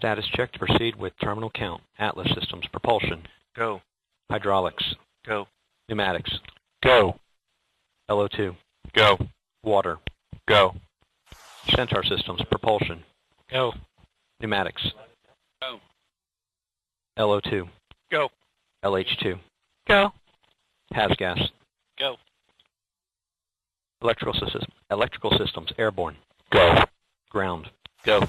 Status check to proceed with terminal count. Atlas Systems, propulsion. Go. Hydraulics. Go. Pneumatics. Go. LO2. Go. Water. Go. Centaur Systems, propulsion. Go. Pneumatics. Go. LO2. Go. LH2. Go. HASGAS. Go. Electrical systems, airborne. Go. Ground. Go.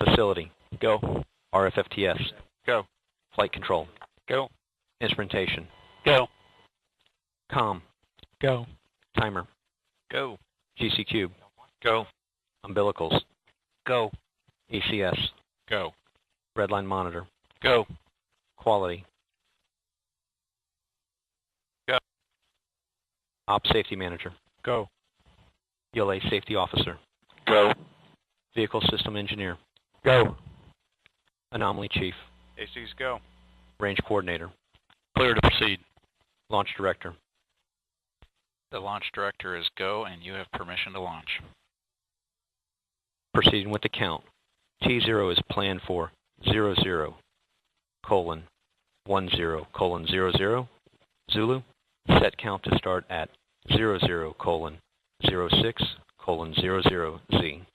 Facility. Go. RFFTS. Go. Flight control. Go. Instrumentation. Go. COM. Go. Timer. Go. GC cube. Go. Umbilicals. Go. ECS. Go. Redline monitor. Go. Quality. Go. Op safety manager. Go. ULA safety officer. Go. Vehicle system engineer. Go. Anomaly chief. ACs go. Range coordinator. Clear to proceed. Launch director. The launch director is go, and you have permission to launch. Proceeding with the count. T0 is planned for 00:10:00:00 Zulu. Set count to start at 00:06:00Z.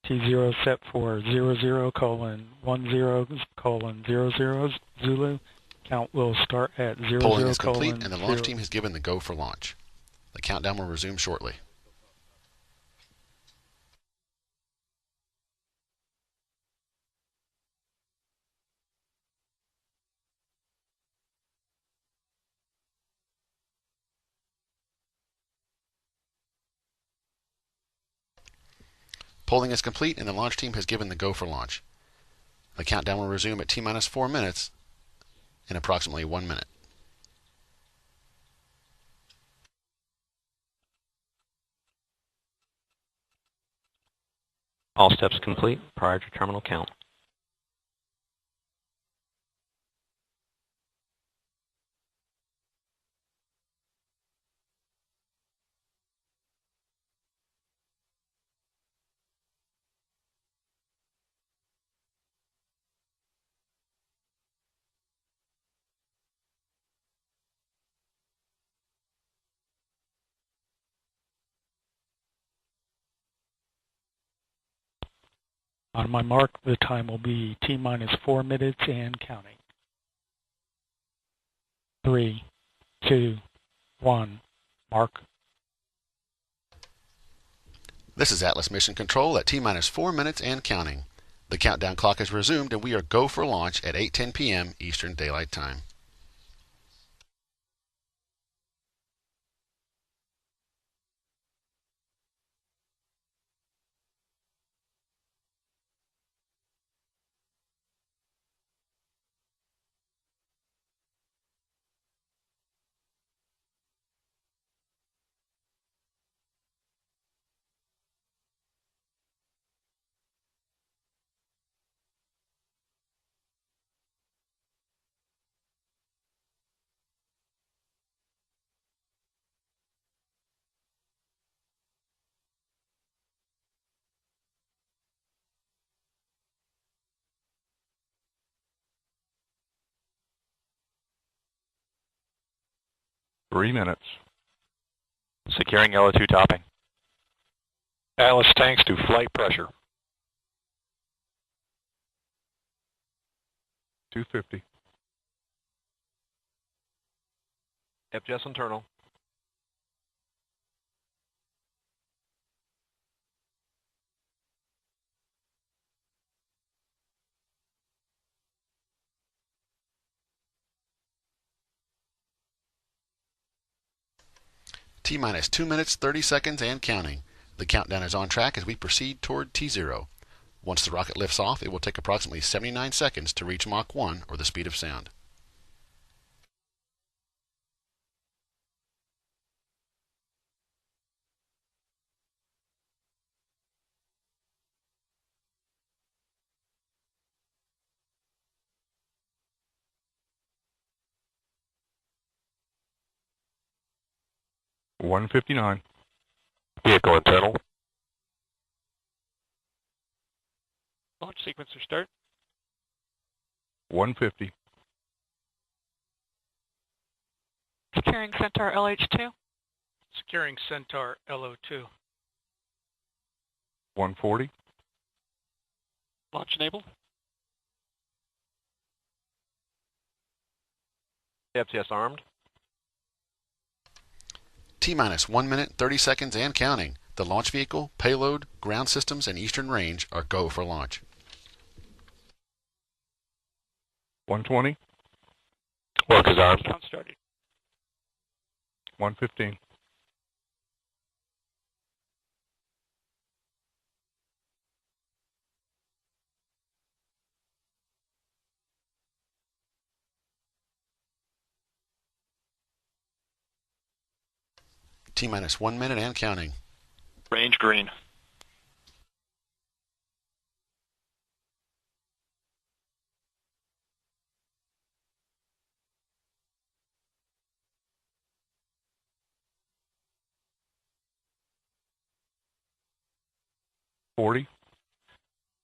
T0 set for 00:10:00 Zulu. Count will start at 00:00. Polling is complete, and the launch team has given the go for launch. The countdown will resume shortly. Polling is complete, and the launch team has given the go for launch. The countdown will resume at T-minus 4 minutes in approximately 1 minute. All steps complete prior to terminal count. On my mark, the time will be T-minus 4 minutes and counting. 3, 2, 1, mark. This is Atlas Mission Control at T-minus 4 minutes and counting. The countdown clock is resumed, and we are go for launch at 8:10 p.m. Eastern Daylight Time. Three minutes. Securing LO2 topping. Atlas tanks to flight pressure. 250. FJS internal. T-minus 2 minutes, 30 seconds and counting. The countdown is on track as we proceed toward T0. Once the rocket lifts off, it will take approximately 79 seconds to reach Mach 1, or the speed of sound. $159. Vehicle internal. Launch sequencer start. 150. Securing Centaur LH2. Securing Centaur LO2. 140. Launch enabled. FTS armed. T-minus 1 minute, 30 seconds and counting. The launch vehicle, payload, ground systems, and eastern range are go for launch. 120. Work is armed. Count started. 115. T-minus 1 minute and counting. Range green. $40.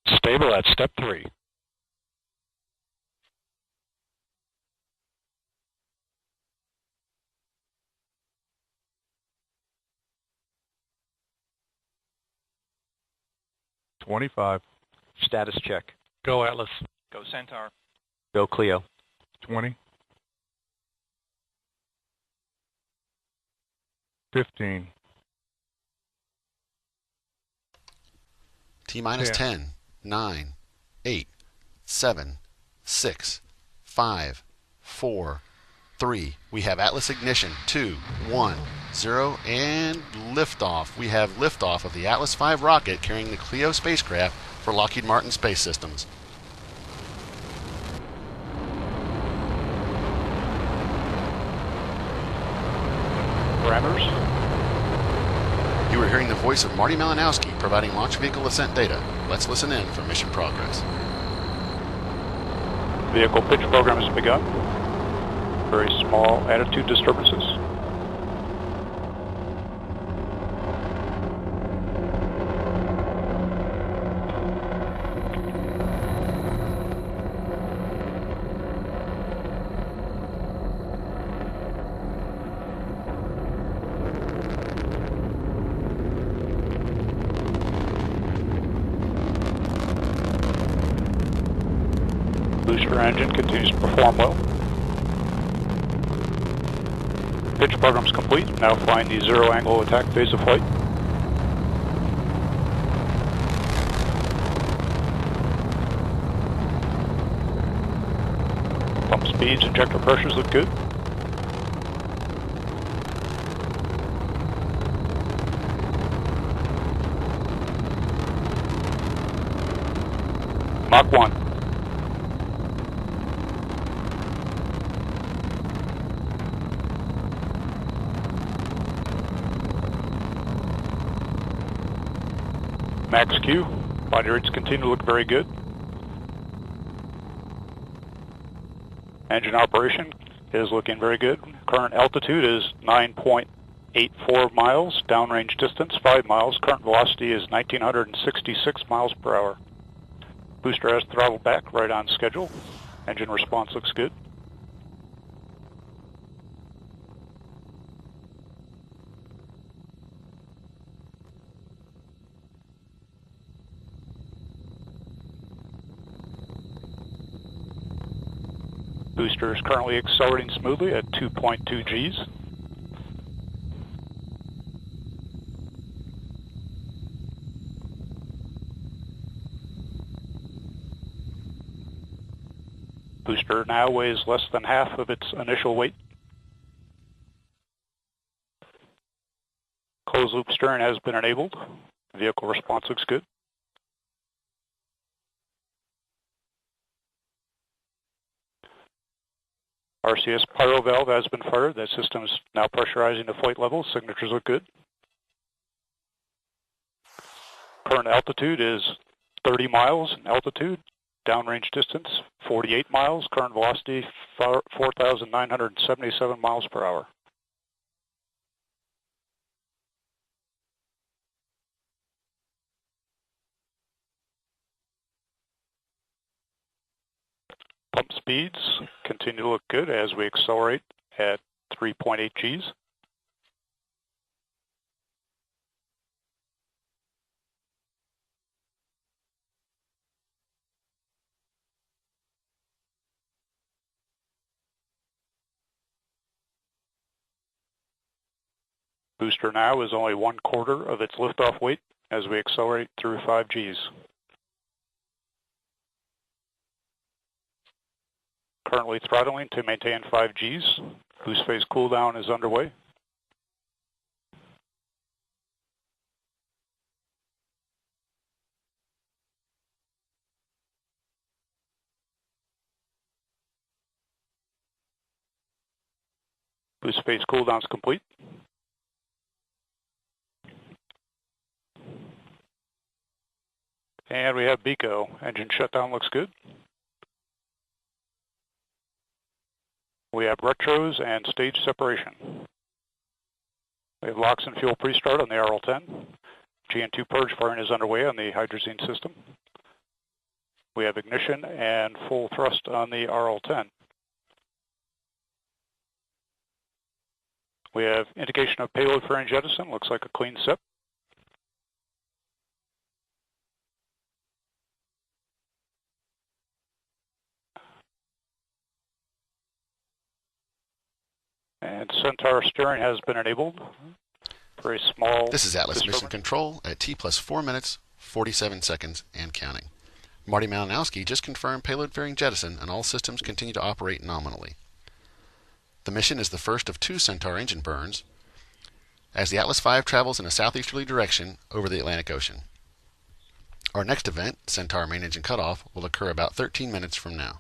Stable at step 3. $25. Status check. Go Atlas. Go Centaur. Go CLIO. 20. 15. T-minus 10, 9, 8, 7, 6, 5, 4, 3. We have Atlas ignition. 2, 1, 0, and liftoff. We have liftoff of the Atlas V rocket carrying the CLIO spacecraft for Lockheed Martin Space Systems. Parameters. You are hearing the voice of Marty Malinowski providing launch vehicle ascent data. Let's listen in for mission progress. Vehicle pitch program has begun. Very small attitude disturbances. Booster engine continues to perform well. Pitch program is complete. Now flying the zero angle attack phase of flight. Pump speeds, injector pressures look good. Mach 1. Max Q, body rates continue to look very good. Engine operation is looking very good. Current altitude is 9.84 miles, downrange distance 5 miles. Current velocity is 1,966 miles per hour. Booster has throttled back right on schedule. Engine response looks good. Booster is currently accelerating smoothly at 2.2 Gs. Booster now weighs less than half of its initial weight. Closed loop steering has been enabled. Vehicle response looks good. RCS pyro valve has been fired. That system is now pressurizing to flight level. Signatures look good. Current altitude is 30 miles in altitude. Downrange distance 48 miles. Current velocity 4,977 miles per hour. speeds continue to look good as we accelerate at 3.8 Gs. Booster now is only 1/4 of its liftoff weight as we accelerate through 5 Gs. Currently throttling to maintain 5 Gs. Boost phase cooldown is underway. Boost phase cooldown is complete. And we have BECO. Engine shutdown looks good. We have retros and stage separation. We have LOX and fuel pre-start on the RL-10. GN2 purge firing is underway on the hydrazine system. We have ignition and full thrust on the RL-10. We have indication of payload fairing jettison. Looks like a clean SIP. And Centaur steering has been enabled. Very small. This is Atlas Mission Control at T plus 4 minutes, 47 seconds, and counting. Marty Malinowski just confirmed payload fairing jettison, and all systems continue to operate nominally. The mission is the first of 2 Centaur engine burns as the Atlas V travels in a southeasterly direction over the Atlantic Ocean. Our next event, Centaur main engine cutoff, will occur about 13 minutes from now.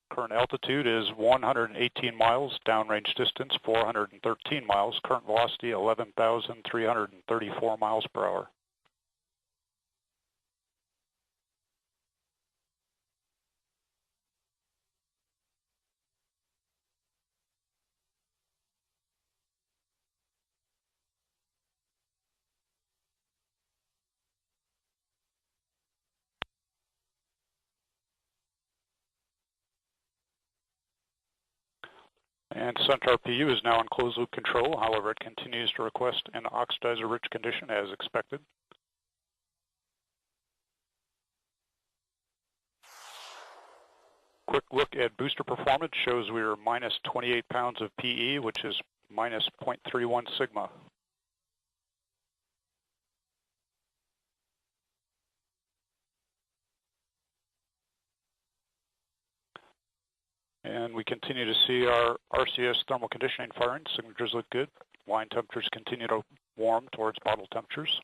Current altitude is 118 miles, downrange distance 413 miles, current velocity 11,334 miles per hour. And Centaur PU is now in closed loop control. However, it continues to request an oxidizer-rich condition as expected. Quick look at booster performance shows we are minus 28 pounds of PE, which is minus 0.31 sigma. And we continue to see our RCS thermal conditioning firing. Signatures look good. Line temperatures continue to warm towards bottle temperatures.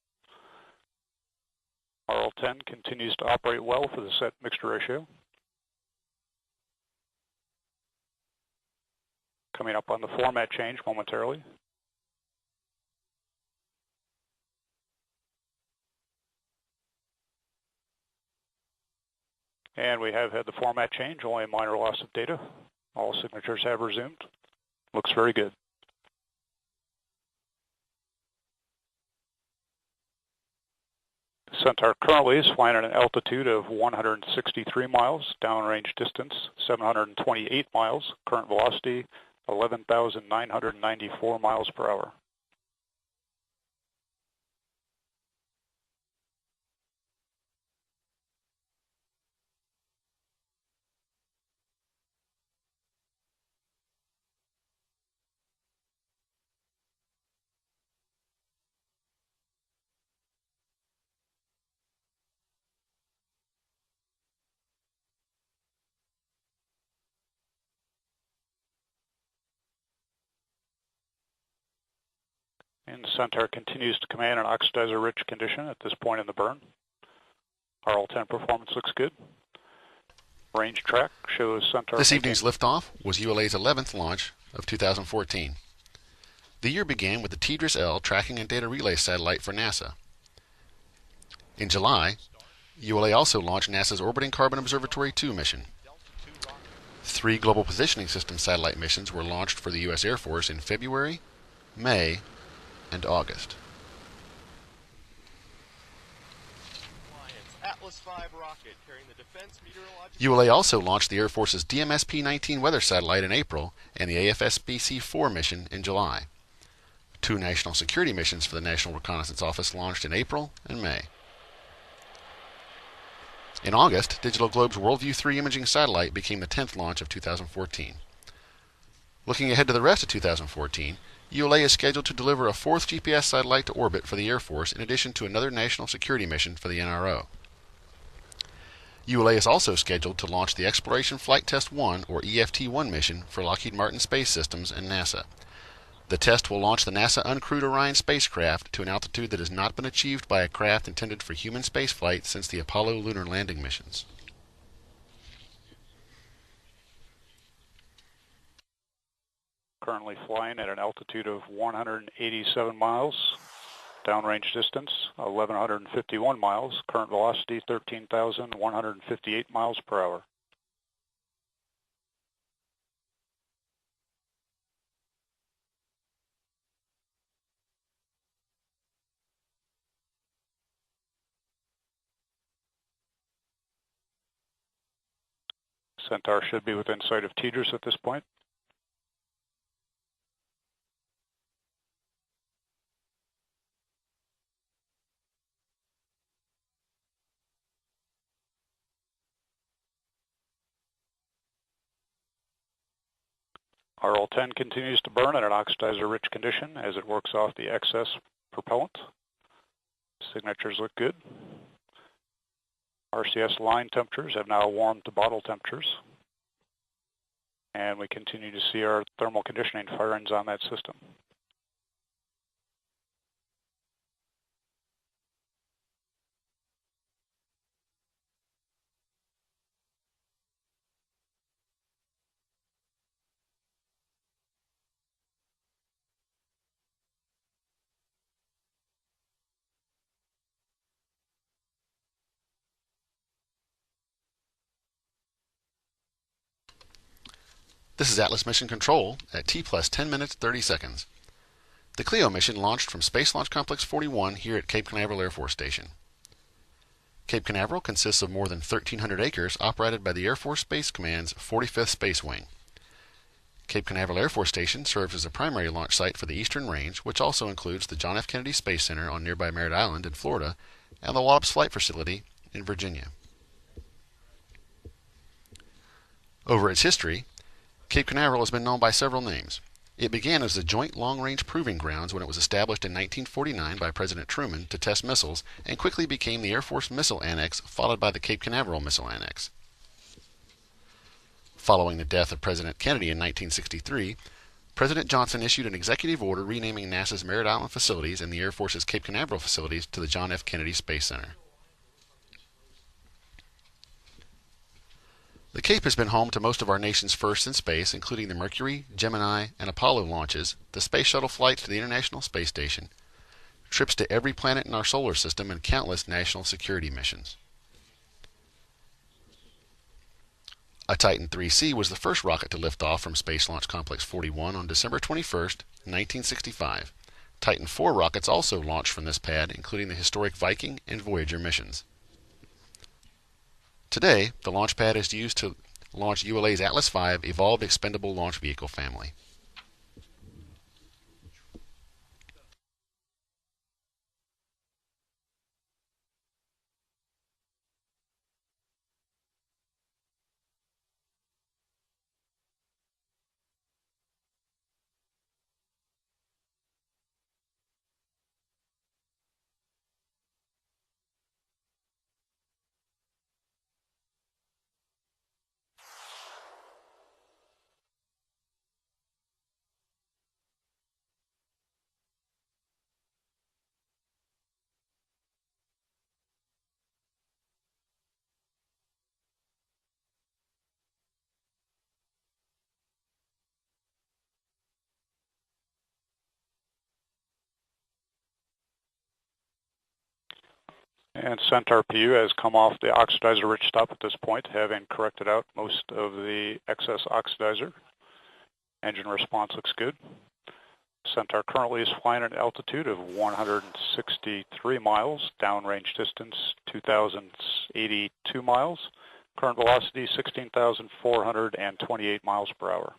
RL-10 continues to operate well for the set mixture ratio. Coming up on the format change momentarily. And we have had the format change, only a minor loss of data. All signatures have resumed. Looks very good. Centaur currently is flying at an altitude of 163 miles, downrange distance 728 miles, current velocity 11,994 miles per hour. And Centaur continues to command an oxidizer-rich condition at this point in the burn. RL-10 performance looks good. Range track shows Centaur. This evening's liftoff was ULA's 11th launch of 2014. The year began with the TDRS-L tracking and data relay satellite for NASA. In July, ULA also launched NASA's Orbiting Carbon Observatory 2 mission. 3 Global Positioning System satellite missions were launched for the U.S. Air Force in February, May, and August. Atlas V rocket carrying the Defense Meteorological... ULA also launched the Air Force's DMS-P-19 weather satellite in April and the AFSBC-4 mission in July. 2 national security missions for the National Reconnaissance Office launched in April and May. In August, Digital Globe's WorldView 3 imaging satellite became the 10th launch of 2014. Looking ahead to the rest of 2014, ULA is scheduled to deliver a 4th GPS satellite to orbit for the Air Force in addition to another national security mission for the NRO. ULA is also scheduled to launch the Exploration Flight Test 1 or EFT-1 mission for Lockheed Martin Space Systems and NASA. The test will launch the NASA uncrewed Orion spacecraft to an altitude that has not been achieved by a craft intended for human spaceflight since the Apollo lunar landing missions. Currently flying at an altitude of 187 miles, downrange distance 1,151 miles, current velocity 13,158 miles per hour. Centaur should be within sight of TDRS at this point. RL-10 continues to burn at an oxidizer-rich condition as it works off the excess propellant. Signatures look good. RCS line temperatures have now warmed to bottle temperatures. And we continue to see our thermal conditioning firings on that system. This is Atlas Mission Control at T plus 10 minutes 30 seconds. The CLIO mission launched from Space Launch Complex 41 here at Cape Canaveral Air Force Station. Cape Canaveral consists of more than 1,300 acres operated by the Air Force Space Command's 45th Space Wing. Cape Canaveral Air Force Station serves as a primary launch site for the Eastern Range, which also includes the John F. Kennedy Space Center on nearby Merritt Island in Florida and the Wallops Flight Facility in Virginia. Over its history, Cape Canaveral has been known by several names. It began as the Joint Long-Range Proving Grounds when it was established in 1949 by President Truman to test missiles and quickly became the Air Force Missile Annex, followed by the Cape Canaveral Missile Annex. Following the death of President Kennedy in 1963, President Johnson issued an executive order renaming NASA's Merritt Island facilities and the Air Force's Cape Canaveral facilities to the John F. Kennedy Space Center. The Cape has been home to most of our nation's firsts in space, including the Mercury, Gemini, and Apollo launches, the Space Shuttle flights to the International Space Station, trips to every planet in our solar system, and countless national security missions. A Titan 3C was the first rocket to lift off from Space Launch Complex 41 on December 21, 1965. Titan 4 rockets also launched from this pad, including the historic Viking and Voyager missions. Today, the launch pad is used to launch ULA's Atlas V Evolved Expendable Launch Vehicle family. And Centaur PU has come off the oxidizer-rich stop at this point, having corrected out most of the excess oxidizer. Engine response looks good. Centaur currently is flying at an altitude of 163 miles, downrange distance 2,082 miles, current velocity 16,428 miles per hour.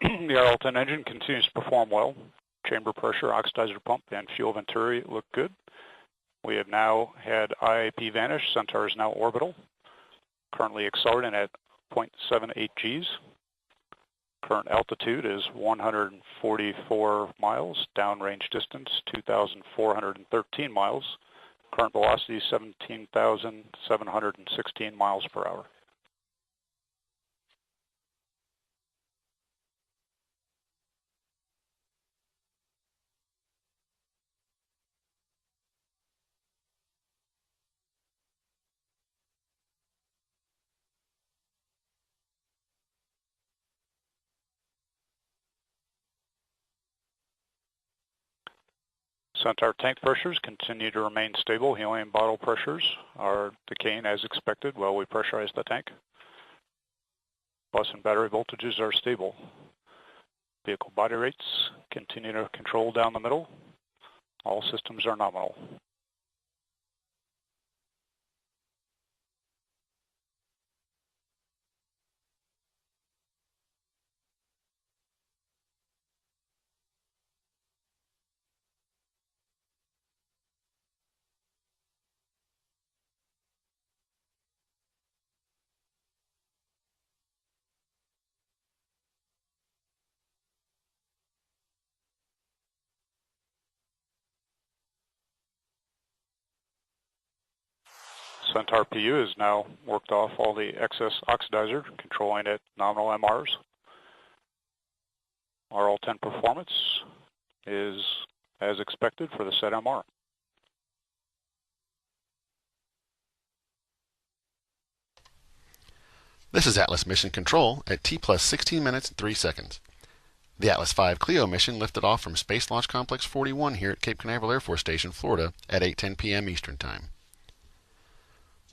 The RL-10 engine continues to perform well. Chamber pressure, oxidizer pump, and fuel venturi look good. We have now had IAP vanish. Centaur is now orbital. Currently accelerating at 0.78 Gs. Current altitude is 144 miles. Downrange distance 2,413 miles. Current velocity 17,716 miles per hour. Centaur tank pressures continue to remain stable. Helium bottle pressures are decaying as expected while we pressurize the tank. Bus and battery voltages are stable. Vehicle body rates continue to control down the middle. All systems are nominal. Centaur PU has now worked off all the excess oxidizer, controlling at nominal MRs. RL-10 performance is as expected for the set MR. This is Atlas Mission Control at T plus 16 minutes and 3 seconds. The Atlas V CLIO mission lifted off from Space Launch Complex 41 here at Cape Canaveral Air Force Station, Florida at 8:10 p.m. Eastern Time.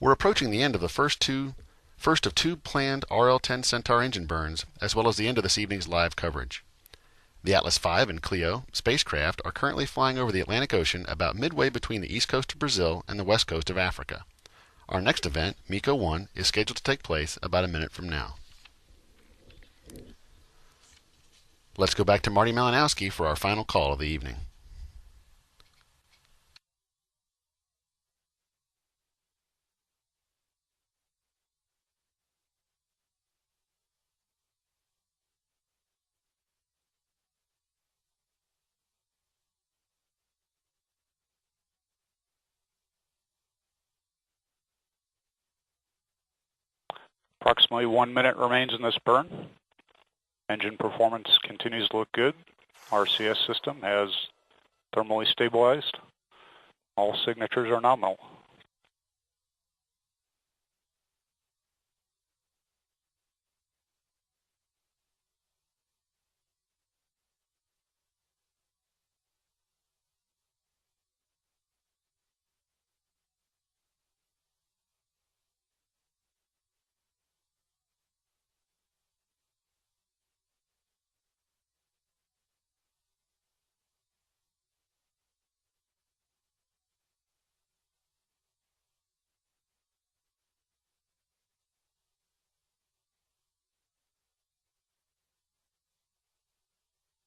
We're approaching the end of the first of two planned RL-10 Centaur engine burns, as well as the end of this evening's live coverage. The Atlas V and CLIO spacecraft are currently flying over the Atlantic Ocean about midway between the east coast of Brazil and the west coast of Africa. Our next event, MECO 1, is scheduled to take place about a minute from now. Let's go back to Marty Malinowski for our final call of the evening. Approximately 1 minute remains in this burn. Engine performance continues to look good. RCS system has thermally stabilized. All signatures are nominal.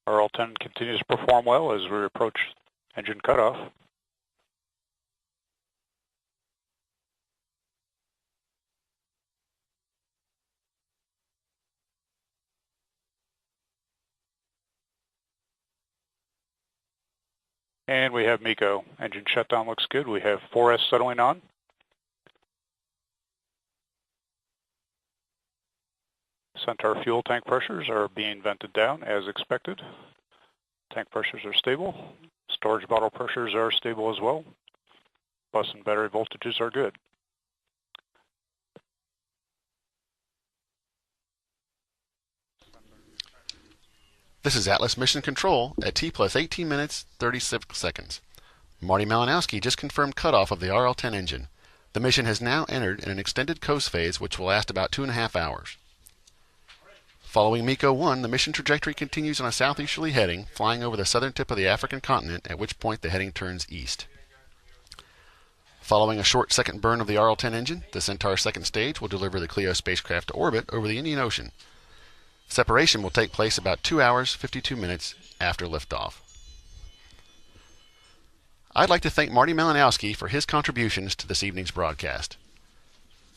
RL-10 continues to perform well as we approach engine cutoff. And we have MECO. Engine shutdown looks good. We have 4S settling on. Centaur fuel tank pressures are being vented down as expected. Tank pressures are stable. Storage bottle pressures are stable as well. Bus and battery voltages are good. This is Atlas Mission Control at T plus 18 minutes, 36 seconds. Marty Malinowski just confirmed cutoff of the RL-10 engine. The mission has now entered in an extended coast phase which will last about 2.5 hours. Following MECO 1, the mission trajectory continues on a southeasterly heading, flying over the southern tip of the African continent, at which point the heading turns east. Following a short second burn of the RL-10 engine, the Centaur second stage will deliver the CLIO spacecraft to orbit over the Indian Ocean. Separation will take place about 2 hours, 52 minutes after liftoff. I'd like to thank Marty Malinowski for his contributions to this evening's broadcast.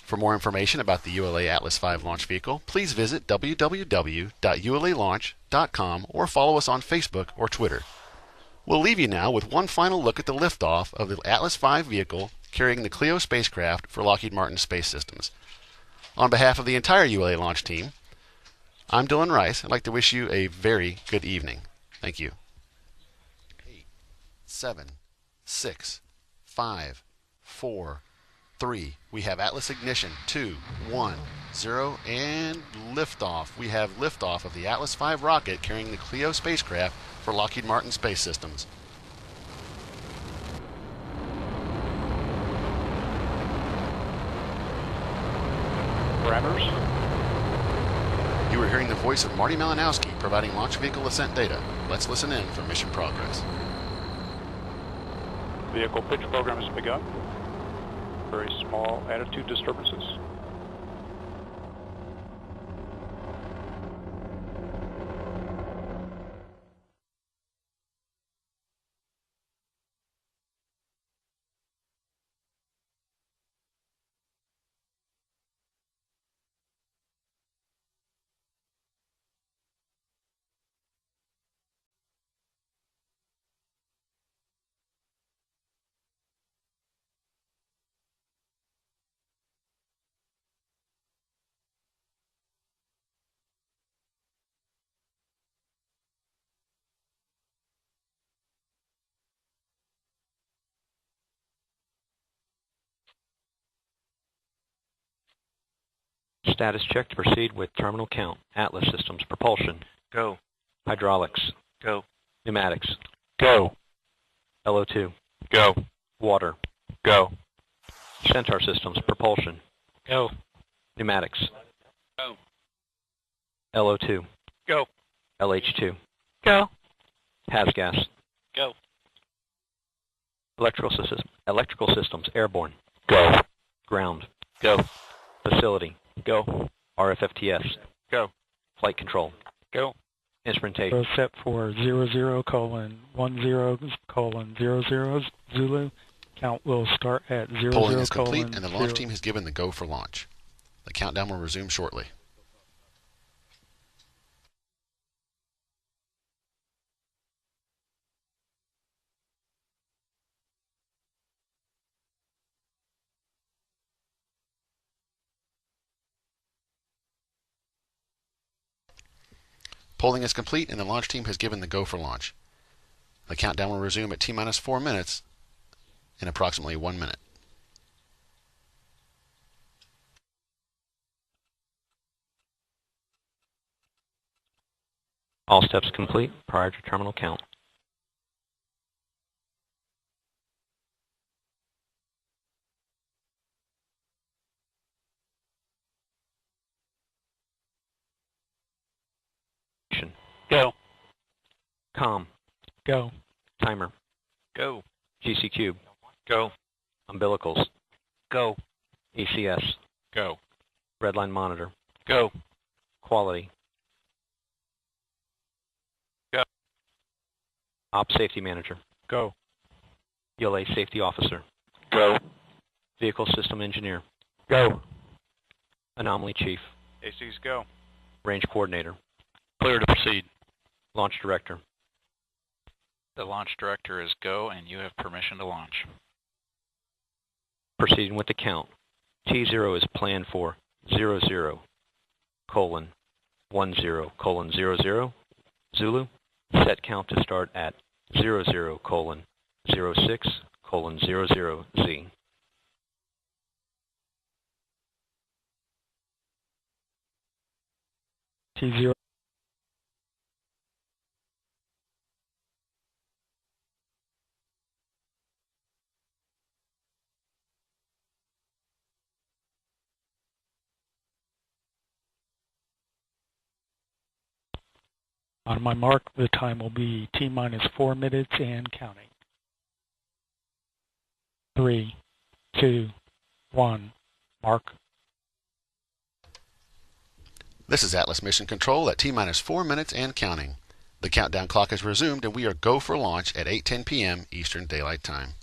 For more information about the ULA Atlas V launch vehicle, please visit www.ulalaunch.com or follow us on Facebook or Twitter. We'll leave you now with one final look at the liftoff of the Atlas V vehicle carrying the CLIO spacecraft for Lockheed Martin Space Systems. On behalf of the entire ULA launch team, I'm Dylan Rice. I'd like to wish you a very good evening. Thank you. 8, 7, 6, 5, 4, 3. We have Atlas ignition. 2, 1, 0, and liftoff. We have liftoff of the Atlas V rocket carrying the CLIO spacecraft for Lockheed Martin Space Systems. Parameters. You are hearing the voice of Marty Malinowski providing launch vehicle ascent data. Let's listen in for mission progress. Vehicle pitch program has begun. Very small attitude disturbances. Status check to proceed with terminal count. Atlas systems, propulsion. Go. Hydraulics. Go. Pneumatics. Go. LO2. Go. Water. Go. Centaur systems, propulsion. Go. Pneumatics. Go. LO2. Go. LH2. Go. HAZ gas. Go. Electrical systems, airborne. Go. Ground. Go. Facility. Go. RFFTS. Go. Flight control. Go. Instrumentation. So set for 00:10:00 Zulu. Count will start at 00:00. Polling is complete and the launch team has given the go for launch. The countdown will resume shortly. Polling is complete and the launch team has given the go for launch. The countdown will resume at T-minus 4 minutes in approximately 1 minute. All steps complete prior to terminal count. Go. COM. Go. Timer. Go. GC cube. Go. Umbilicals. Go. ECS. Go. Redline monitor. Go. Quality. Go. Op safety manager. Go. ULA safety officer. Go. Vehicle system engineer. Go. Anomaly chief. ACs go. Range coordinator. Clear to proceed. Launch director. The launch director is go, and you have permission to launch. Proceeding with the count. T0 is planned for 00:10:00:00 Zulu. Set count to start at 00:06:00Z. T0. On my mark, the time will be T-minus 4 minutes and counting. 3, 2, 1, mark. This is Atlas Mission Control at T-minus 4 minutes and counting. The countdown clock is resumed and we are go for launch at 8:10 p.m. Eastern Daylight Time.